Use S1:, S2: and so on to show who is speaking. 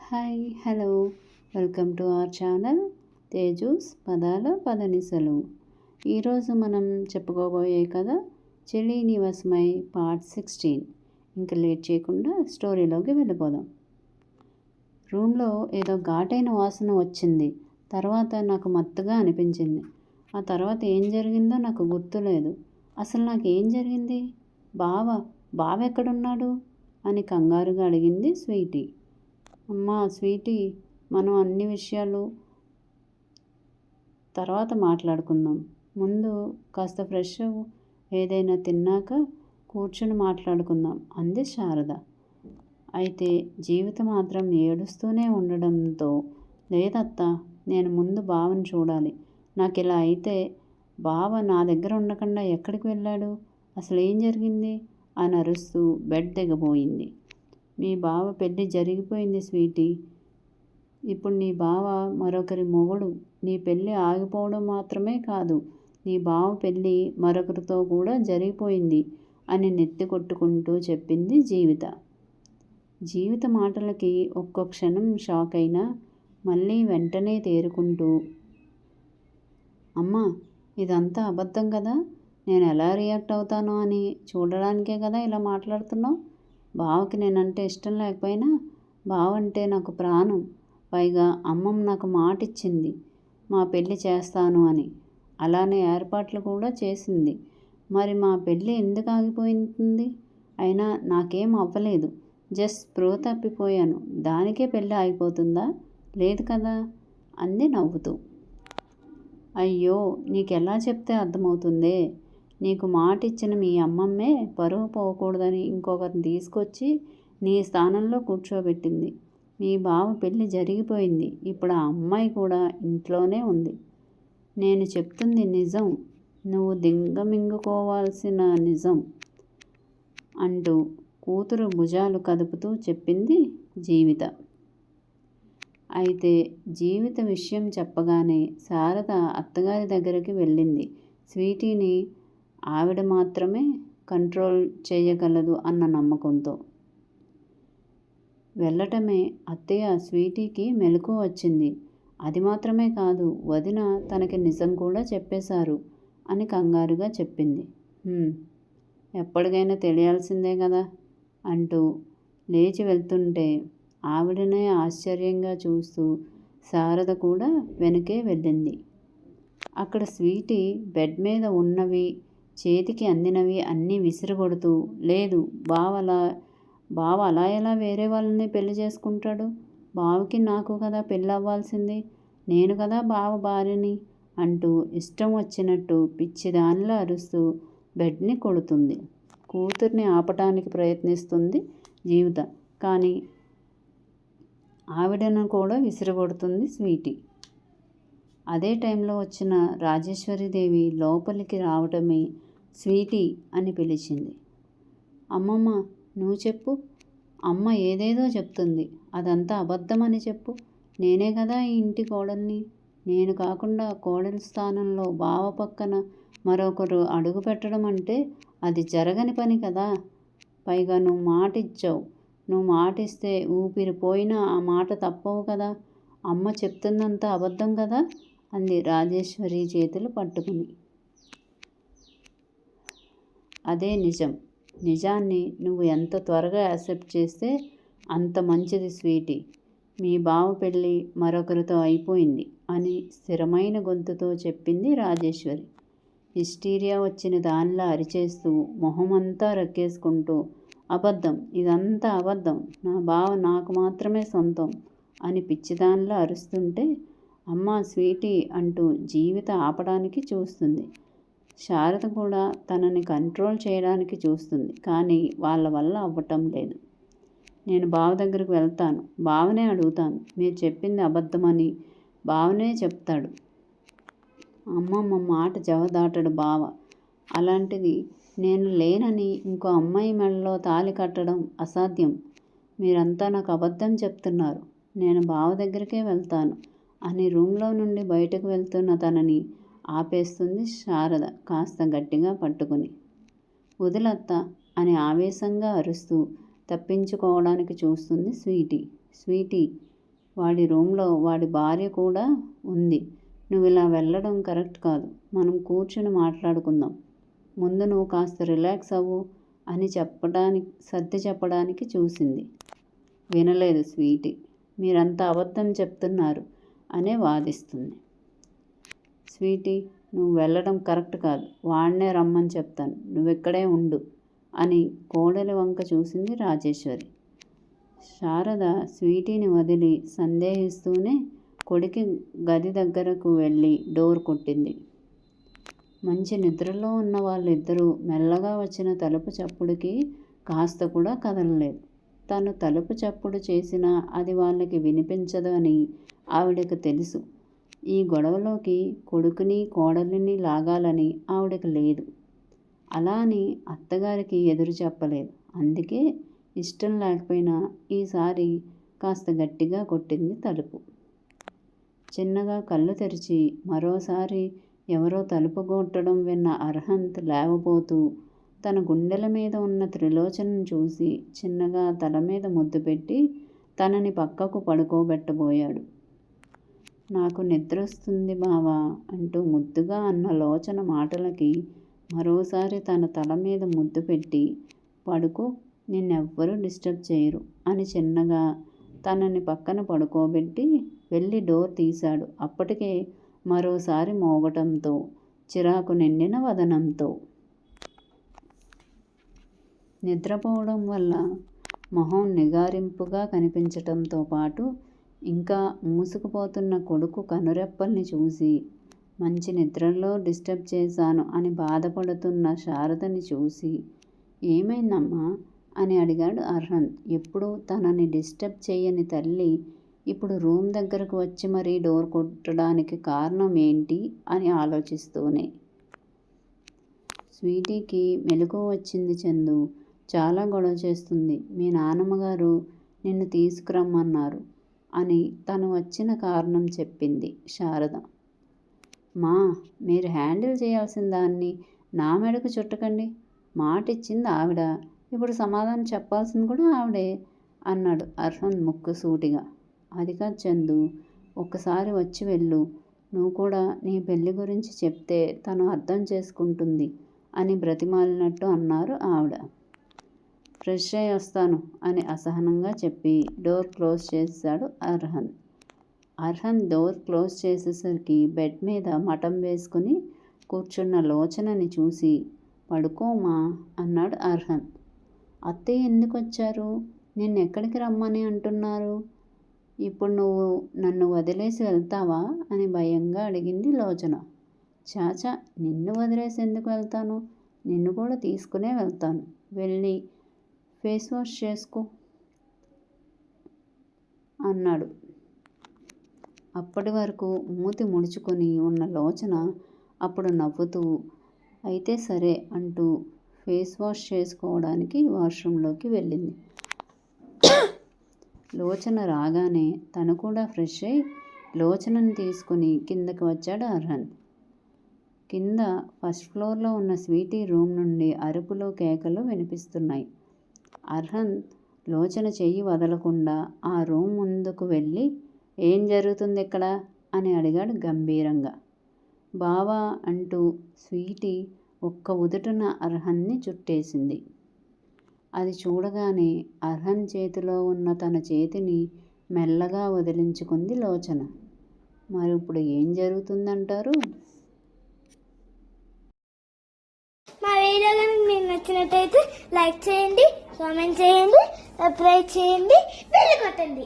S1: Hi hello welcome to our channel Teju's పదాల పదనిసలు. ఈరోజు మనం చెప్పుకోబోయే కథ చెలి నివాసమై పార్ట్ 16. ఇంకా లేట్ చేయకుండా స్టోరీలోకి వెళ్ళిపోదాం. రూమ్లో ఏదో ఘాటైన వాసన వచ్చింది. తర్వాత నాకు మత్తుగా అనిపించింది. ఆ తర్వాత ఏం జరిగిందో నాకు గుర్తులేదు. అసలు నాకు ఏం జరిగింది? బావ ఎక్కడున్నాడు అని కంగారుగా అడిగింది స్వీటీ. అమ్మా స్వీటీ, మనం అన్ని విషయాలు తర్వాత మాట్లాడుకుందాం. ముందు కాస్త ఫ్రెష్ అవ్వు, ఏదైనా తిన్నాక కూర్చుని మాట్లాడుకుందాం అంది శారద. అయితే జీవిత మాత్రం ఏడుస్తూనే ఉండడంతో, లేదత్తా, నేను ముందు బావని చూడాలి. నాకు ఇలా అయితే బావ నా దగ్గర ఉండకుండా ఎక్కడికి వెళ్ళాడు, అసలు ఏం జరిగింది అని అరుస్తూ బెడ్ దిగబోయింది. మీ బావ పెళ్ళి జరిగిపోయింది స్వీటీ. ఇప్పుడు నీ బావ మరొకరి మొగుడు. నీ పెళ్ళి ఆగిపోవడం మాత్రమే కాదు, నీ బావ పెళ్ళి మరొకరితో కూడా జరిగిపోయింది అని నెత్తి కొట్టుకుంటూ చెప్పింది జీవిత. జీవిత మాటలకి ఒక్కో క్షణం షాక్ అయినా మళ్ళీ వెంటనే తేరుకుంటూ, అమ్మా ఇదంతా అబద్ధం కదా, నేను ఎలా రియాక్ట్ అవుతానో అని చూడడానికే కదా ఇలా మాట్లాడుతున్నావు. బావకి నేనంటే ఇష్టం లేకపోయినా బావంటే నాకు ప్రాణం. పైగా అమ్మమ్మ నాకు మాట ఇచ్చింది మా పెళ్ళి చేస్తాను అని. అలానే ఏర్పాట్లు కూడా చేసింది. మరి మా పెళ్ళి ఎందుకు ఆగిపోయింది? అయినా నాకేం అవ్వలేదు, జస్ట్ స్పృహ తప్పిపోయాను. దానికే పెళ్ళి ఆగిపోతుందా? లేదు కదా అంది నవ్వుతూ. అయ్యో, నీకెలా చెప్తే అర్థమవుతుందే. నీకు మాట ఇచ్చిన మీ అమ్మమ్మే పరువు పోకూడదని ఇంకొకరిని తీసుకొచ్చి నీ స్థానంలో కూర్చోబెట్టింది. మీ బావ పెళ్ళి జరిగిపోయింది. ఇప్పుడు ఆ అమ్మాయి కూడా ఇంట్లోనే ఉంది. నేను చెప్తుంది నిజం, నువ్వు దింగమింగుకోవాల్సిన నిజం అంటూ కూతురు భుజాలు కదుపుతూ చెప్పింది జీవిత. అయితే జీవిత విషయం చెప్పగానే శారద అత్తగారి దగ్గరికి వెళ్ళింది. స్వీటీని ఆవిడ మాత్రమే కంట్రోల్ చేయగలదు అన్న నమ్మకంతో. వెళ్ళటమే అత్తయ్య, స్వీటీకి మెలకువ వచ్చింది. అది మాత్రమే కాదు, వదిన తనకి నిజం కూడా చెప్పేశారు అని కంగారుగా చెప్పింది. ఎప్పటికైనా తెలియాల్సిందే కదా అంటూ లేచి వెళ్తుంటే ఆవిడనే ఆశ్చర్యంగా చూస్తూ శారద కూడా వెనుకే వెళ్ళింది. అక్కడ స్వీటీ బెడ్ మీద ఉన్నవి, చేతికి అందినవి అన్నీ విసిరగొడుతూ, లేదు బావ అలా ఎలా వేరే వాళ్ళని పెళ్లి చేసుకుంటాడు? బావకి నాకు కదా పెళ్ళి అవ్వాల్సింది, నేను కదా బావ భార్యని అంటూ ఇష్టం వచ్చినట్టు పిచ్చిదానిలా అరుస్తూ బెడ్ని కొడుతుంది. కూతుర్ని ఆపటానికి ప్రయత్నిస్తుంది జీవిత, కానీ ఆవిడను కూడా విసిరగొడుతుంది స్వీటీ. అదే టైంలో వచ్చిన రాజేశ్వరీదేవి లోపలికి రావటమే స్వీటీ అని పిలిచింది. అమ్మమ్మ, నువ్వు చెప్పు. అమ్మ ఏదేదో చెప్తుంది, అదంతా అబద్ధమని చెప్పు. నేనే కదా ఈ ఇంటి కోడల్ని. నేను కాకుండా కోడలి స్థానంలో బావ పక్కన మరొకరు అడుగు పెట్టడం అంటే అది జరగని పని కదా. పైగా నువ్వు మాట ఇచ్చావు. నువ్వు మాట ఇస్తే ఊపిరి పోయినా ఆ మాట తప్పవు కదా. అమ్మ చెప్తుందంతా అబద్ధం కదా అంది రాజేశ్వరి చేతులు పట్టుకుని. అదే నిజం. నిజాన్ని నువ్వు ఎంత త్వరగా యాక్సెప్ట్ చేస్తే అంత మంచిది స్వీటీ. మీ బావ పెళ్ళి మరొకరితో అయిపోయింది అని స్థిరమైన గొంతుతో చెప్పింది రాజేశ్వరి. హిస్టీరియా వచ్చిన దానిలా అరిచేస్తూ మొహమంతా రక్కేసుకుంటూ, అబద్ధం, ఇదంతా అబద్ధం, నా బావ నాకు మాత్రమే సొంతం అని పిచ్చిదానిలా అరుస్తుంటే అమ్మా స్వీటీ అంటూ జీవిత ఆపడానికి చూస్తుంది. శారద కూడా తనని కంట్రోల్ చేయడానికి చూస్తుంది, కానీ వాళ్ళ వల్ల అవ్వటం లేదు. నేను బావ దగ్గరకు వెళ్తాను, బావనే అడుగుతాను. మీరు చెప్పింది అబద్ధమని బావనే చెప్తాడు. అమ్మమ్మ మాట జవదాటడు బావ. అలాంటిది నేను లేనని ఇంకో అమ్మాయి మెడలో తాళి కట్టడం అసాధ్యం. మీరంతా నాకు అబద్ధం చెప్తున్నారు. నేను బావ దగ్గరికే వెళ్తాను అని రూమ్లో నుండి బయటకు వెళ్తున్న తనని ఆపేస్తుంది శారద కాస్త గట్టిగా పట్టుకుని. వదిలత్తా అని ఆవేశంగా అరుస్తూ తప్పించుకోవడానికి చూస్తుంది స్వీటీ. వాడి రూమ్లో వాడి భార్య కూడా ఉంది. నువ్వు ఇలా వెళ్ళడం కరెక్ట్ కాదు. మనం కూర్చుని మాట్లాడుకుందాం. ముందు నువ్వు కాస్త రిలాక్స్ అవ్వు అని సర్ది చెప్పడానికి చూసింది. వినలేదు స్వీటీ. మీరంతా అబద్ధం చెప్తున్నారు అనే వాదిస్తుంది. స్వీటీ, నువ్వు వెళ్ళడం కరెక్ట్ కాదు. వాడినే రమ్మని చెప్తాను. నువ్వెక్కడే ఉండు అని కోడలి వంక చూసింది రాజేశ్వరి. శారద స్వీటీని వదిలి సందేహిస్తూనే కొడుకి గది దగ్గరకు వెళ్ళి డోర్ కొట్టింది. మంచి నిద్రలో ఉన్న వాళ్ళిద్దరూ మెల్లగా వచ్చిన తలుపు చప్పుడుకి కాస్త కూడా కదలలేదు. తను తలుపు చప్పుడు చేసినా అది వాళ్ళకి వినిపించదు అని ఆవిడకు తెలుసు. ఈ గొడవలోకి కొడుకుని కోడలిని లాగాలని ఆవిడకి లేదు. అలా అని అత్తగారికి ఎదురు చెప్పలేదు. అందుకే ఇష్టం లేకపోయినా ఈసారి కాస్త గట్టిగా కొట్టింది తలుపు. చిన్నగా కళ్ళు తెరిచి మరోసారి ఎవరో తలుపు కొట్టడం విన్న అర్హంత్ లేవబోతూ తన గుండెల మీద ఉన్న త్రిలోచనను చూసి చిన్నగా తల మీద ముద్దు పెట్టి తనని పక్కకు పడుకోబెట్టబోయాడు. నాకు నిద్రొస్తుంది బావా అంటూ ముద్దుగా అన్న లోచన మాటలకి మరోసారి తన తల మీద ముద్దు పెట్టి పడుకో, నిన్నెవ్వరూ డిస్టర్బ్ చేయరు అని చిన్నగా తనని పక్కన పడుకోబెట్టి వెళ్ళి డోర్ తీశాడు. అప్పటికే మరోసారి మోగటంతో చిరాకు నిండిన వదనంతో. నిద్రపోవడం వల్ల మొహం నిగారింపుగా కనిపించటంతో పాటు ఇంకా మూసుకుపోతున్న కొడుకు కనురెప్పల్ని చూసి మంచి నిద్రలో డిస్టర్బ్ చేశాను అని బాధపడుతున్న శారదని చూసి ఏమైందమ్మా అని అడిగాడు అర్హంత్. ఎప్పుడు తనని డిస్టర్బ్ చేయని తల్లి ఇప్పుడు రూమ్ దగ్గరకు వచ్చి మరీ డోర్ కొట్టడానికి కారణం ఏంటి అని ఆలోచిస్తూనే. స్వీటీకి మెలకువ వచ్చింది చందు. చాలా గొడవ చేస్తుంది. మీ నాన్నమ్మగారు నిన్ను తీసుకురమ్మన్నారు అని తను వచ్చిన కారణం చెప్పింది శారద. మా, మీరు హ్యాండిల్ చేయాల్సిన దాన్ని నా మెడకు చుట్టకండి. మాట ఇచ్చింది ఆవిడ, ఇప్పుడు సమాధానం చెప్పాల్సింది కూడా ఆవిడే అన్నాడు అర్హంత్ ముక్కు సూటిగా. అది కాదు చందు, ఒక్కసారి వచ్చి వెళ్ళు. నువ్వు కూడా నీ పెళ్ళి గురించి చెప్తే తను అర్థం చేసుకుంటుంది అని బ్రతిమాలినట్టు అన్నారు ఆవిడ. ఫ్రెష్ అయ్యి వస్తాను అని అసహనంగా చెప్పి డోర్ క్లోజ్ చేశాడు అర్హంత్. అర్హంత్ డోర్ క్లోజ్ చేసేసరికి బెడ్ మీద మఠం వేసుకుని కూర్చున్న లోచనని చూసి పడుకోమా అన్నాడు అర్హంత్. అత్తయ్య ఎందుకు వచ్చారు? నిన్నెక్కడికి రమ్మని అంటున్నారు? ఇప్పుడు నువ్వు నన్ను వదిలేసి వెళ్తావా అని భయంగా అడిగింది లోచన. చాచా, నిన్ను వదిలేసి ఎందుకు వెళ్తాను? నిన్ను కూడా తీసుకునే వెళ్తాను. వెళ్ళి ఫేస్ వాష్ చేసుకో అన్నాడు. అప్పటి వరకు మూతి ముడుచుకొని ఉన్న లోచన అప్పుడు నవ్వుతూ అయితే సరే అంటూ ఫేస్ వాష్ చేసుకోవడానికి వాష్రూంలోకి వెళ్ళింది. లోచన రాగానే తను కూడా ఫ్రెష్ అయి లోచనని తీసుకుని కిందకి వచ్చాడు అర్హంత్. కింద ఫస్ట్ ఫ్లోర్లో ఉన్న స్వీటీ రూమ్ నుండి అరుపులు కేకలు వినిపిస్తున్నాయి. అర్హంత్ లోచన చెయ్యి వదలకుండా ఆ రూమ్ ముందుకు వెళ్ళి ఏం జరుగుతుంది ఇక్కడ అని అడిగాడు గంభీరంగా. బావా అంటూ స్వీటీ ఒక్క ఉదుటున అర్హంత్ని చుట్టేసింది. అది చూడగానే అర్హంత్ చేతిలో ఉన్న తన చేతిని మెల్లగా వదిలించుకుంది లోచన. మరి ఇప్పుడు ఏం జరుగుతుందంటారు?
S2: మా వీడియో కనుక మీకు నచ్చినట్టయితే లైక్ చేయండి, కామెంట్ చేయండి, సబ్స్క్రైబ్ చేయండి, బెల్ కొట్టండి.